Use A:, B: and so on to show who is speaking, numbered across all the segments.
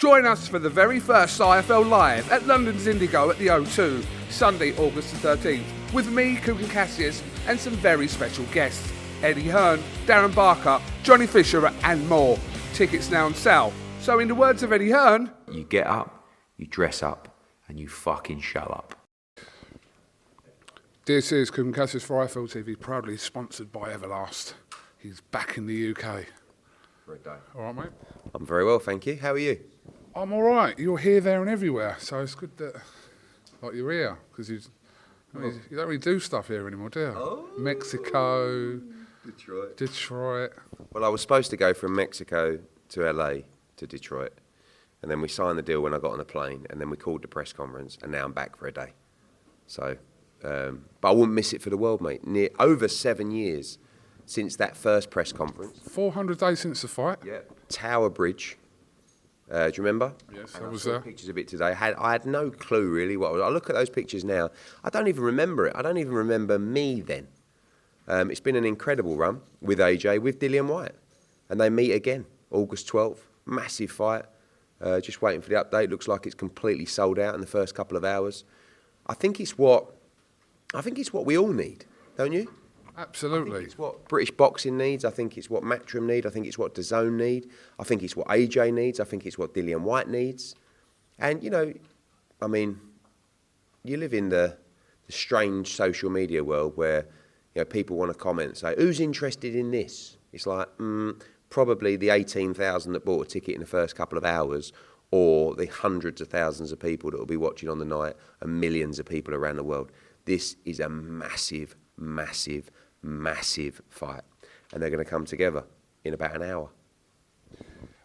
A: Join us for the very first IFL Live at London's Indigo at the O2, Sunday, August the 13th, with me, KUGAN CASSIUS, and some very special guests, Eddie Hearn, Darren Barker, Johnny Fisher, and more. Tickets now on sale. So in the words of Eddie Hearn,
B: you get up, you dress up, and you fucking show up.
A: This is KUGAN CASSIUS for IFL TV, proudly sponsored by Everlast. He's back in the UK.
B: Great day.
A: All right, mate?
B: I'm very well, thank you. How are you?
A: I'm all right. You're here, there, and everywhere. So it's good that, you're here, because you don't really do stuff here anymore, do you?
B: Oh.
A: Mexico,
B: Detroit. Well, I was supposed to go from Mexico to LA to Detroit, and then we signed the deal when I got on the plane, and then we called the press conference, and now I'm back for a day. So, but I wouldn't miss it for the world, mate. Over 7 years since that first press conference.
A: 400 days since the fight?
B: Yeah. Tower Bridge. Do you remember?
A: Yes,
B: and
A: I was
B: saw
A: there.
B: Pictures of it today. I had no clue really what. I look at those pictures now. I don't even remember it. I don't even remember me then. It's been an incredible run with AJ, with Dillian Whyte, and they meet again August 12th. Massive fight. Just waiting for the update. Looks like it's completely sold out in the first couple of hours. I think it's what we all need, don't you?
A: Absolutely.
B: I think it's what British boxing needs. I think it's what Matchroom need. I think it's what DAZN need. I think it's what AJ needs. I think it's what Dillian Whyte needs. And, you know, I mean, you live in the strange social media world where, you know, people want to comment and say, who's interested in this? It's like, probably the 18,000 that bought a ticket in the first couple of hours, or the hundreds of thousands of people that will be watching on the night, and millions of people around the world. This is a massive, massive, massive fight, and they're going to come together in about an hour.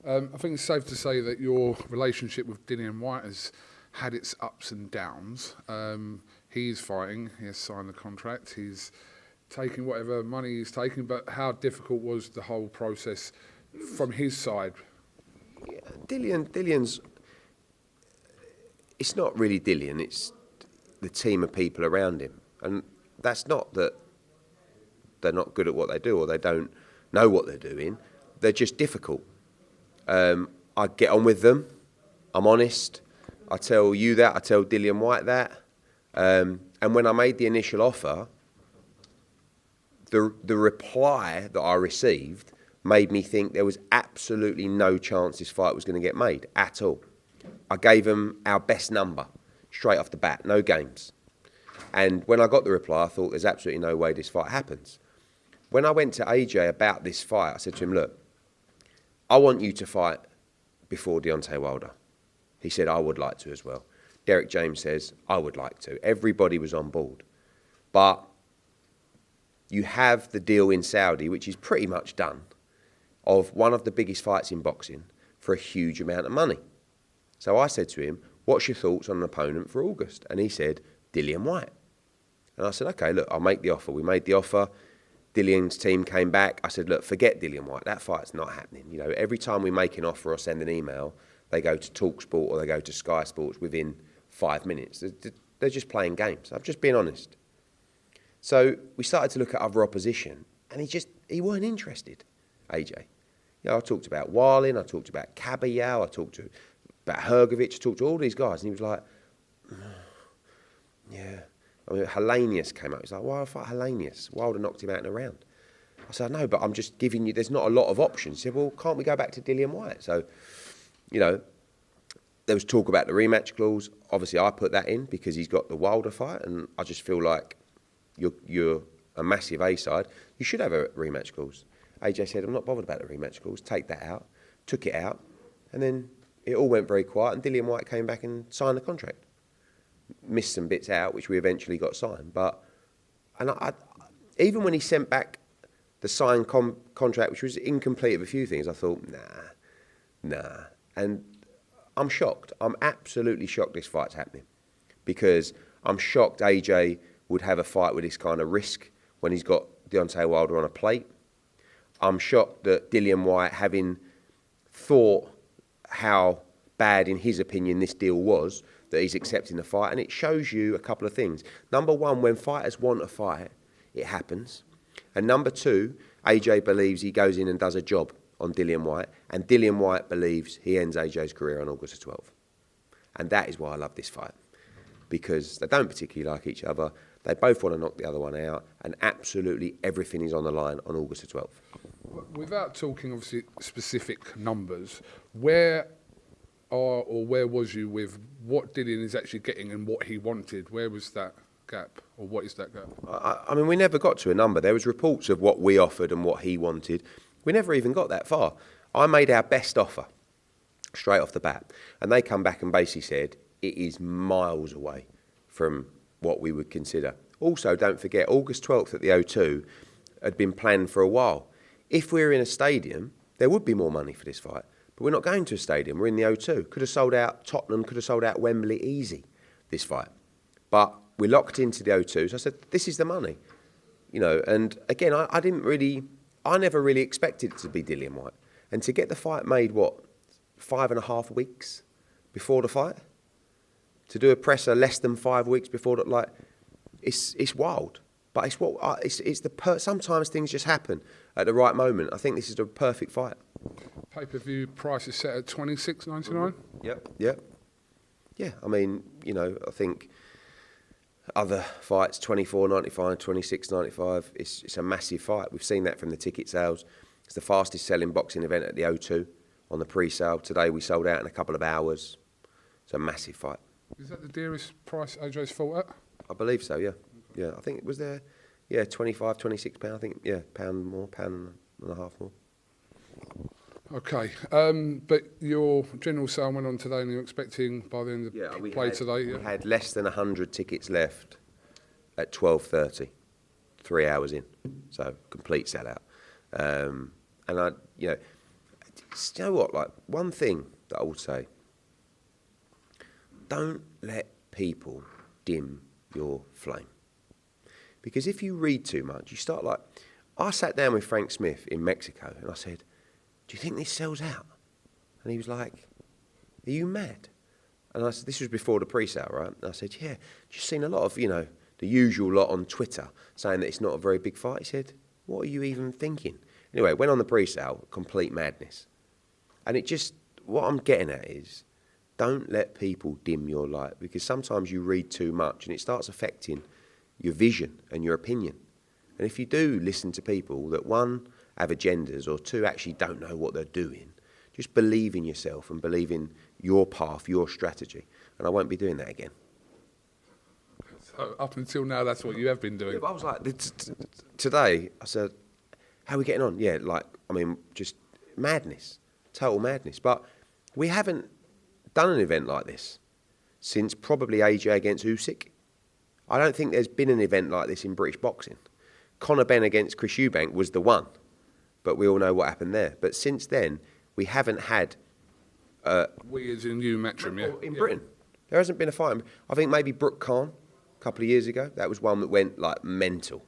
A: I think it's safe to say that your relationship with Dillian Whyte has had its ups and downs. He's fighting, he has signed the contract, he's taking whatever money he's taking, but how difficult was the whole process from his side?
B: Yeah, Dillian's, it's not really Dillian, it's the team of people around him. And that's not that they're not good at what they do or they don't know what they're doing. They're just difficult. I get on with them. I'm honest. I tell you that. I tell Dillian Whyte that. And when I made the initial offer, the reply that I received made me think there was absolutely no chance this fight was going to get made at all. I gave them our best number straight off the bat, no games. And when I got the reply, I thought there's absolutely no way this fight happens. When I went to AJ about this fight, I said to him, look, I want you to fight before Deontay Wilder. He said, I would like to as well. Derek James says, I would like to. Everybody was on board. But you have the deal in Saudi, which is pretty much done, of one of the biggest fights in boxing for a huge amount of money. So I said to him, what's your thoughts on an opponent for August? And he said, Dillian Whyte. And I said, okay, look, I'll make the offer. We made the offer. Dillian's team came back. I said, look, forget Dillian Whyte. That fight's not happening. You know, every time we make an offer or send an email, they go to TalkSport or they go to Sky Sports within 5 minutes. They're just playing games. I'm just being honest. So we started to look at other opposition, and he weren't interested, AJ. You know, I talked about Wallin, I talked about Kabayao, I talked about Hrgovic, I talked to all these guys, and he was like, yeah. I mean, Helenius came out. He's like, why fight Helenius? Wilder knocked him out in a round. I said, no, but I'm just giving you, there's not a lot of options. He said, well, can't we go back to Dillian Whyte? So, you know, there was talk about the rematch clause. Obviously, I put that in because he's got the Wilder fight, and I just feel like you're a massive A-side. You should have a rematch clause. AJ said, I'm not bothered about the rematch clause. Take that out. Took it out. And then it all went very quiet, and Dillian Whyte came back and signed the contract. Missed some bits out, which we eventually got signed. And even when he sent back the signed contract, which was incomplete of a few things, I thought, nah. And I'm shocked. I'm absolutely shocked this fight's happening, because I'm shocked AJ would have a fight with this kind of risk when he's got Deontay Wilder on a plate. I'm shocked that Dillian Whyte, having thought how bad, in his opinion, this deal was, that he's accepting the fight. And it shows you a couple of things. Number one, when fighters want a fight, it happens. And number two, AJ believes he goes in and does a job on Dillian Whyte, and Dillian Whyte believes he ends AJ's career on August the 12th. And that is why I love this fight, because they don't particularly like each other. They both want to knock the other one out, and absolutely everything is on the line on August the 12th.
A: Without talking, obviously, specific numbers, where was you with what Dillian is actually getting and what he wanted? Where was that gap, or what is that gap?
B: I mean, we never got to a number. There was reports of what we offered and what he wanted. We never even got that far. I made our best offer straight off the bat, and they come back and basically said it is miles away from what we would consider. Also, don't forget, August 12th at the O2 had been planned for a while. If we were in a stadium, there would be more money for this fight. But we're not going to a stadium. We're in the O2. Could have sold out Tottenham, could have sold out Wembley easy, this fight. But we locked into the O2, so I said, this is the money. You know, and again, I never really expected it to be Dillian Whyte. And to get the fight made, 5.5 weeks before the fight? To do a presser less than 5 weeks before that, like, it's wild. But sometimes things just happen at the right moment. I think this is the perfect fight.
A: Pay-per-view price is set at $26.99.
B: Yep. Yeah, I mean, you know, I think other fights, $24.95, $26.95. It's a massive fight. We've seen that from the ticket sales. It's the fastest selling boxing event at the O2 on the pre-sale. Today we sold out in a couple of hours. It's a massive fight.
A: Is that the dearest price AJ's fought at?
B: I believe so, yeah. Yeah, I think it was there, yeah, £25, £26, I think, yeah, £1 more, £1.50 more.
A: Okay, but your general sale went on today and you're expecting by the end of play today? Yeah,
B: we had less than 100 tickets left at 12:30, 3 hours in, so complete sellout. And you know what, like, one thing that I would say, don't let people dim your flame. Because if you read too much, you start like... I sat down with Frank Smith in Mexico and I said, do you think this sells out? And he was like, are you mad? And I said, this was before the pre-sale, right? And I said, yeah, just seen a lot of, you know, the usual lot on Twitter saying that it's not a very big fight. He said, what are you even thinking? Anyway, went on the pre-sale, complete madness. And it just, what I'm getting at is, don't let people dim your light, because sometimes you read too much and it starts affecting your vision and your opinion. And if you do listen to people that, one, have agendas, or two, actually don't know what they're doing, just believe in yourself and believe in your path, your strategy. And I won't be doing that again.
A: So up until now, that's what you have been doing?
B: Yeah, but I was like, today, I said, how are we getting on? Yeah, like, I mean, just madness, total madness. But we haven't done an event like this since probably AJ against Usyk. I don't think there's been an event like this in British boxing. Conor Benn against Chris Eubank was the one, but we all know what happened there. But since then, we haven't had...
A: we as in you, Matchroom, yeah?
B: In Britain. There hasn't been a fight. I think maybe Brooke Khan, a couple of years ago. That was one that went, like, mental.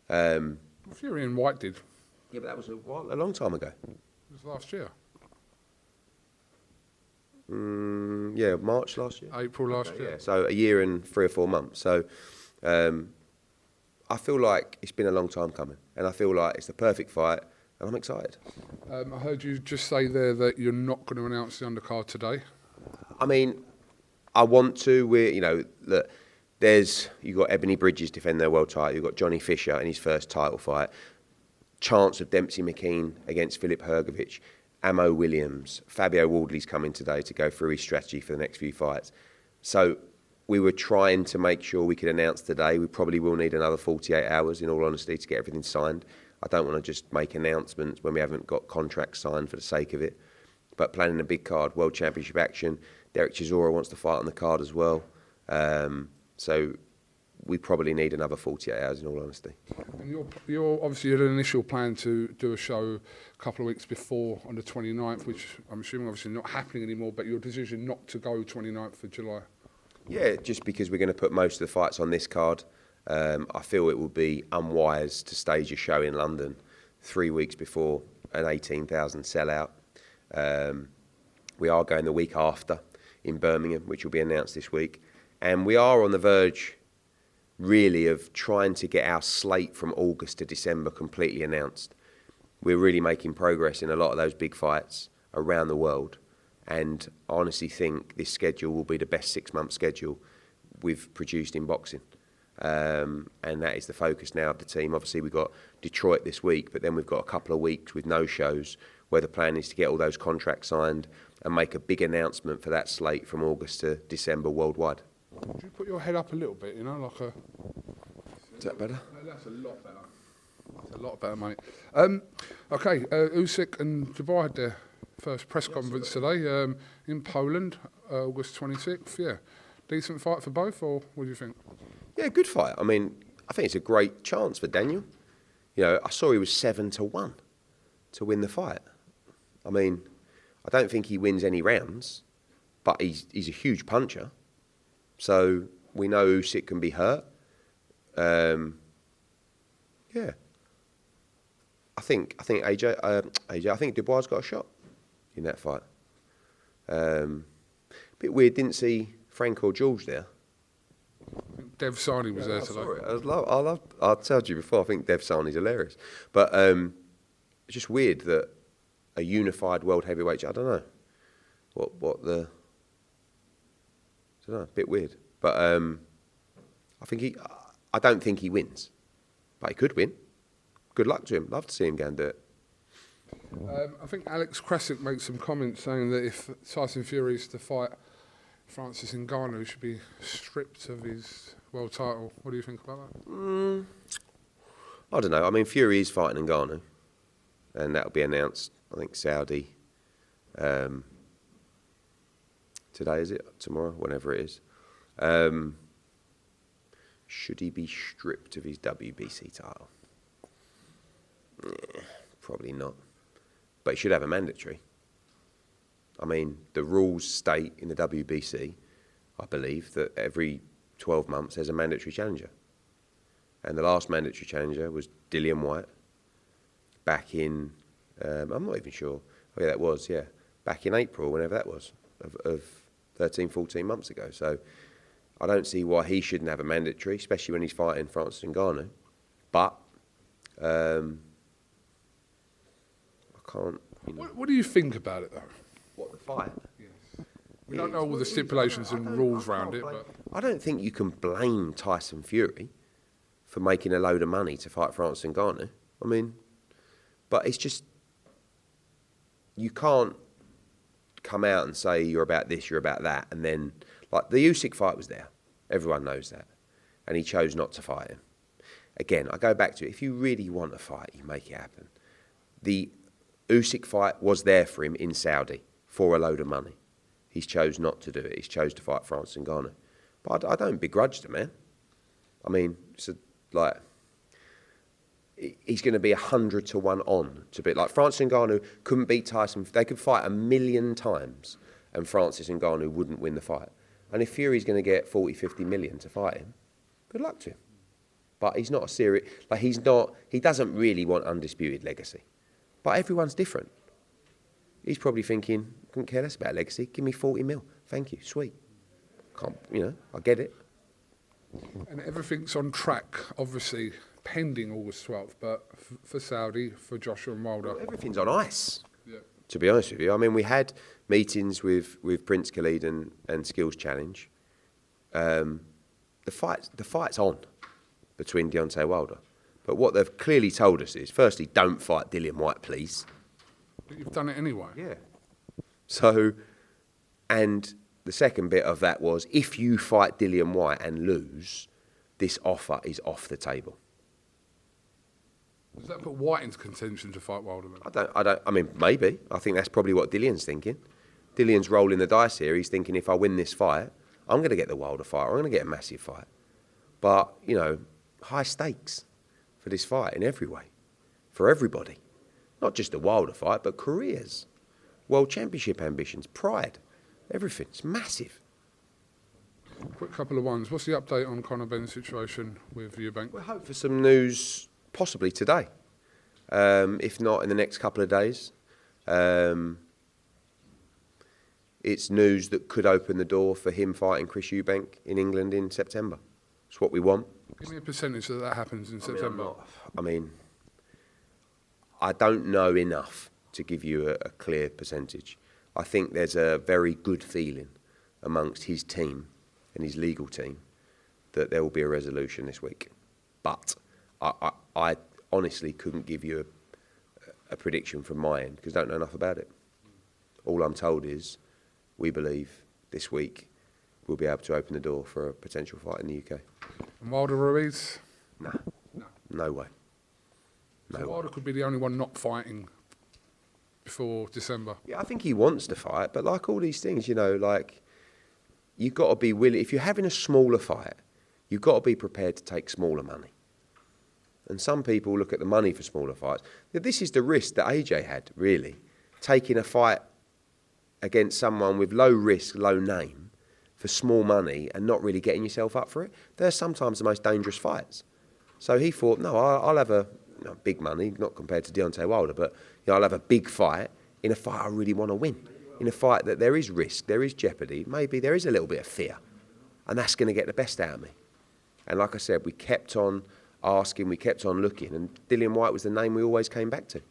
A: Fury and Whyte did.
B: Yeah, but that was a long time ago.
A: It was last year.
B: Yeah, March last year.
A: April last year.
B: Yeah, so a year and 3 or 4 months. So I feel like it's been a long time coming, and I feel like it's the perfect fight, and I'm excited.
A: I heard you just say there that you're not going to announce the undercard today.
B: I mean, I want to. Look, you've got Ebony Bridges defending their world title. You've got Johnny Fisher in his first title fight. Chance of Dempsey McKean against Filip Hrgovic. Amo Williams, Fabio Wardley's coming today to go through his strategy for the next few fights. So we were trying to make sure we could announce today. We probably will need another 48 hours, in all honesty, to get everything signed. I don't want to just make announcements when we haven't got contracts signed for the sake of it. But planning a big card, World Championship action. Derek Chisora wants to fight on the card as well. So we probably need another 48 hours, in all honesty.
A: And you're obviously had an initial plan to do a show a couple of weeks before on the 29th, which I'm assuming obviously not happening anymore, but your decision not to go 29th of July.
B: Yeah, just because we're going to put most of the fights on this card. I feel it would be unwise to stage a show in London 3 weeks before an 18,000 sellout. We are going the week after in Birmingham, which will be announced this week. And we are on the verge, really, of trying to get our slate from August to December completely announced. we're really making progress in a lot of those big fights around the world. And I honestly think this schedule will be the best 6-month schedule we've produced in boxing. And that is the focus now of the team. Obviously, we've got Detroit this week, but then we've got a couple of weeks with no shows where the plan is to get all those contracts signed and make a big announcement for that slate from August to December worldwide.
A: Would you put your head up a little bit, like a...
B: Is that better?
A: That's a lot better. That's a lot better, mate. Okay, Usyk and Dubois had their first press conference today in Poland, August 26th. Yeah, decent fight for both, or what do you think?
B: Yeah, good fight. I mean, I think it's a great chance for Daniel. I saw he was 7-1 to win the fight. I mean, I don't think he wins any rounds, but he's a huge puncher. So we know Usyk can be hurt. Yeah. I think AJ. I think Dubois got a shot in that fight. Bit weird, didn't see Frank or George there.
A: Dev Sani was there today.
B: I told you before, I think Dev Sani's hilarious. But it's just weird that a unified world heavyweight, I don't know. What the... I don't know, a bit weird. But I don't think he wins. But he could win. Good luck to him. Love to see him go and do it.
A: I think Alex Kressick made some comments saying that if Tyson Fury is to fight Francis Ngannou, he should be stripped of his world title. What do you think about that?
B: I don't know. I mean, Fury is fighting Ngannou, and that'll be announced, I think, Saudi today, is it? Tomorrow? Whenever it is. Should he be stripped of his WBC title? Probably not. But he should have a mandatory. I mean, the rules state in the WBC, I believe, that every 12 months there's a mandatory challenger. And the last mandatory challenger was Dillian Whyte back in, I'm not even sure, oh yeah, that was, yeah, back in April, whenever that was, of 13, 14 months ago. So I don't see why he shouldn't have a mandatory, especially when he's fighting Francis Ngannou. But I can't,
A: What do you think about it, though?
B: What, the fight?
A: Yes. We don't know all the stipulations and rules around it, but...
B: I don't think you can blame Tyson Fury for making a load of money to fight Francis Ngannou. I mean, but it's just, you can't come out and say you're about this, you're about that, and then, like, the Usyk fight was there. Everyone knows that. And he chose not to fight him. Again, I go back to it. If you really want a fight, you make it happen. The Usyk fight was there for him in Saudi for a load of money. He's chose not to do it. He's chose to fight Francis Ngannou. But I don't begrudge the man. I mean, he's going to be 100-1 on to beat. Like, Francis Ngannou couldn't beat Tyson. They could fight 1,000,000 times and Francis Ngannou wouldn't win the fight. And if Fury's going to get 40, 50 million to fight him, good luck to him. But he's not a serious... Like, he doesn't really want undisputed legacy. But everyone's different. He's probably thinking, couldn't care less about legacy. Give me 40 mil. Thank you. Sweet. I get it.
A: And everything's on track, obviously, pending August 12th, but for Saudi, for Joshua and Wilder.
B: Well, everything's on ice,
A: yeah.
B: To be honest with you. I mean, we had meetings with Prince Khalid and Skills Challenge. The fight's on between Deontay and Wilder. But what they've clearly told us is, firstly, don't fight Dillian Whyte, please.
A: But you've done it anyway.
B: Yeah. So, and the second bit of that was, if you fight Dillian Whyte and lose, this offer is off the table.
A: Does that put Whyte into contention to fight Wilder?
B: I mean, maybe. I think that's probably what Dillian's thinking. Dillian's rolling the dice here. He's thinking, if I win this fight, I'm going to get the Wilder fight. I'm going to get a massive fight. But, high stakes for this fight in every way. For everybody. Not just the Wilder fight, but careers. World Championship ambitions, pride. Everything. It's massive.
A: Quick couple of ones. What's the update on Conor Benn's situation with Eubank?
B: We hope for some news possibly today. If not in the next couple of days. It's news that could open the door for him fighting Chris Eubank in England in September. It's what we want.
A: Give me a percentage that happens in September.
B: I don't know enough to give you a clear percentage. I think there's a very good feeling amongst his team and his legal team that there will be a resolution this week. But I honestly couldn't give you a prediction from my end because I don't know enough about it. All I'm told is we believe this week we'll be able to open the door for a potential fight in the UK.
A: And Wilder Ruiz?
B: No way.
A: So Wilder could be the only one not fighting before December.
B: Yeah, I think he wants to fight, but like all these things, you know, like you've got to be willing. If you're having a smaller fight, you've got to be prepared to take smaller money. And some people look at the money for smaller fights. This is the risk that AJ had, really, taking a fight against someone with low risk, low name for small money and not really getting yourself up for it. They're sometimes the most dangerous fights. So he thought, no, I'll have a big money, not compared to Deontay Wilder, but I'll have a big fight in a fight I really want to win, in a fight that there is risk, there is jeopardy, maybe there is a little bit of fear, and that's going to get the best out of me. And like I said, we kept on asking, we kept on looking, and Dillian Whyte was the name we always came back to.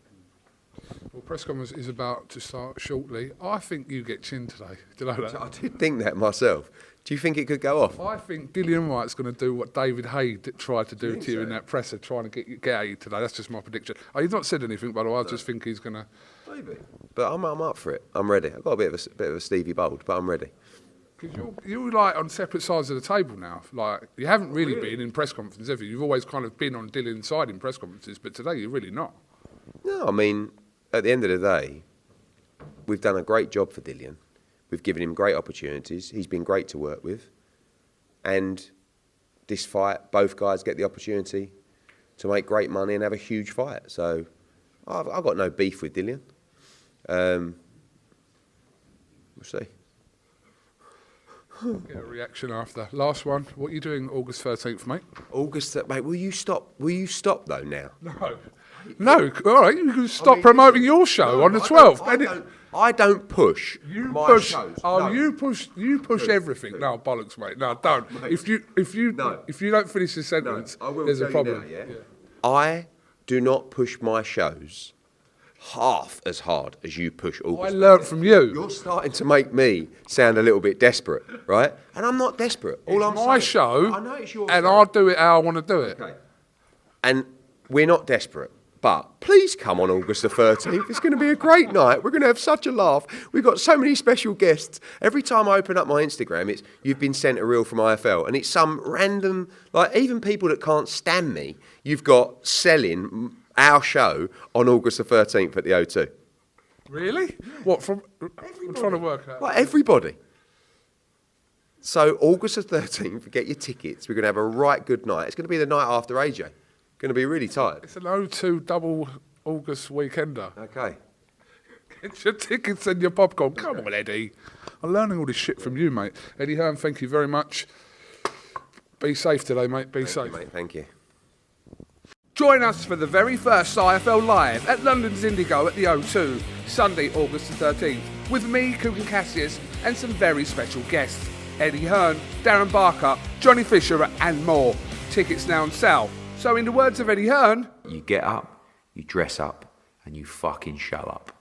A: Well, press conference is about to start shortly. I think you get chinned today. Do you know that?
B: I did think that myself. Do you think it could go off?
A: I think Dillian Whyte's going to do what David Hay tried to do to you in that presser, trying to get at you today. That's just my prediction. Oh, you've not said anything, by the way. I just think he's going to...
B: Maybe. But I'm up for it. I'm ready. I've got a bit of a Stevie Bold, but I'm ready.
A: Because you're like on separate sides of the table now. Like, you haven't really been in press conferences, have you? You've always kind of been on Dillian's side in press conferences, but today you're really not.
B: No, I mean, at the end of the day, we've done a great job for Dillian. We've given him great opportunities. He's been great to work with. And this fight, both guys get the opportunity to make great money and have a huge fight. So I've got no beef with Dillian. We'll see.
A: Get a reaction after. Last one. What are you doing August 13th, mate?
B: Mate, will you stop? Will you stop though now?
A: No. All right, you can stop promoting your show on the 12th.
B: I don't push my shows.
A: Oh, no. you push everything. No, bollocks, mate. No, don't. Mate. If you don't finish the sentence, there's a problem.
B: Now, yeah? I do not push my shows half as hard as you push August.
A: I learnt from you.
B: You're starting to make me sound a little bit desperate, right? And I'm not desperate.
A: It's my show, I know it's your show. I'll do it how I want to do it.
B: Okay. And we're not desperate. But please come on August the 13th. It's going to be a great night. We're going to have such a laugh. We've got so many special guests. Every time I open up my Instagram, it's you've been sent a reel from IFL. And it's some random, like even people that can't stand me, you've got selling our show on August the 13th at the O2.
A: Really? What, from... I'm trying to work out.
B: Like everybody. So August the 13th, get your tickets. We're going to have a right good night. It's going to be the night after AJ. Going to be really tight.
A: It's an O2 double August weekender.
B: Okay.
A: Get your tickets and your popcorn. Come on, Eddie. I'm learning all this shit from you, mate. Eddie Hearn, thank you very much. Be safe today, mate. Be safe.
B: Thank you, mate. Thank you.
A: Join us for the very first IFL Live at London's Indigo at the O2, Sunday, August the 13th, with me, KUGAN CASSIUS, and some very special guests. Eddie Hearn, Darren Barker, Johnny Fisher, and more. Tickets now on sale. So in the words of Eddie Hearn...
C: You get up, you dress up, and you fucking show up.